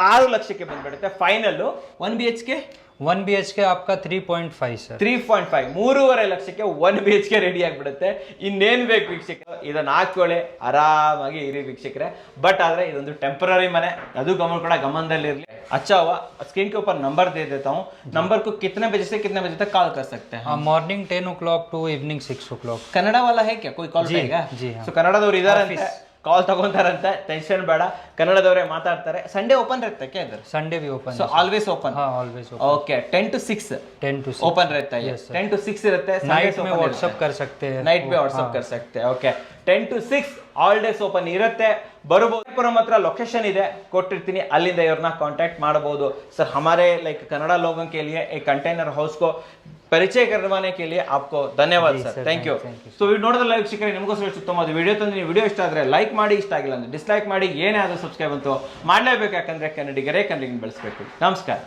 6 ಲಕ್ಷಕ್ಕೆ ಬಂದ್ಬಿಡುತ್ತೆ ಫೈನಲ್। 1 BHK 1 BHK आपका 3.5 सर 3.5 3.5 ಲಕ್ಷಕ್ಕೆ 1 BHK ರೆಡಿ ಆಗಿಬಿಡುತ್ತೆ। ಇನ್ನೇನ್ ಬೇಕು ವೀಕ್ಷಕ, ಇದನ್ನ ಹಾಕೊಳ್ಳಿ ಆರಾಮಾಗಿ ಇರಿ ವೀಕ್ಷಕರೇ। ಬಟ್ ಆದ್ರೆ ಇದೊಂದು ಟೆಂಪರರಿ ಮನೆ, ಅದು ಗಮನದಲ್ಲಿರಲಿ। अच्छा हुआ, स्क्रीन के ऊपर नंबर दे देता हूँ, नंबर को कितने बजे से कितने बजे तक कॉल कर सकते हैं? हाँ, morning 10 o'clock to evening 6 o'clock। Kannada वाला है क्या? कोई कॉल जी, करेगा? जी हाँ। ಸೊ ಕನ್ನಡದವ್ರು ಇದಾರಂತೆ, ಕಾಲ್ ತಗೊಂತಾರಂತೆ, ಟೆನ್ಷನ್ ಬೇಡ, ಕನ್ನಡದವರೇ ಮಾತಾಡ್ತಾರೆ। ಸಂಡೇ ಓಪನ್ रहता है क्या इधर? संडे भी ओपन सो ऑलवेज ओपन? हाँ, always open. Okay, 10 to 6 10 to 6 open रहता है। 10 to 6 रहता है। नाइट में व्हाट्सअप कर सकते हैं, ನೈಟ್ में व्हाट्सअप कर सकते हैं। Okay, 10 to 6 all days open ಇರುತ್ತೆ। ಬರಬಹುದು, ಪುರಂ ಹತ್ರ ಲೊಕೇಶನ್ ಇದೆ ಕೊಟ್ಟಿರ್ತೀನಿ, ಅಲ್ಲಿಂದ ಇವ್ರನ್ನ ಕಾಂಟ್ಯಾಕ್ಟ್ ಮಾಡಬಹುದು। सर हमारे लाइक कन्नड़ा लोगों के लिए एक कंटेनर हाउस को ಪರಿಚಯ करवाने के लिए आपको धन्यवाद sir, thank you. So video ನೋಡಿದ್ರಲ್ಲ ವೀಕ್ಷಕರೇ, ನಿಮಗೋಸ್ಕರ ಉತ್ತಮವಾದ ವಿಡಿಯೋ ತಂದಿನಿ। ವಿಡಿಯೋ ಇಷ್ಟ ಆದರೆ ಲೈಕ್ ಮಾಡಿ, ಇಷ್ಟ ಆಗಿಲ್ಲ ಅಂದ್ರೆ ಡಿಸ್ಲೈಕ್ ಮಾಡಿ, ಏನೇ ಆದರೂ ಸಬ್ಸ್ಕ್ರೈಬ್ ಅಂತೂ ಮಾಡಲೇಬೇಕು, ಯಾಕಂದ್ರೆ ಕನ್ನಡಿಗರೇ ಕನ್ನಡಿಗರನ್ನ ಬೆಳೆಸಬೇಕು। ನಮಸ್ಕಾರ।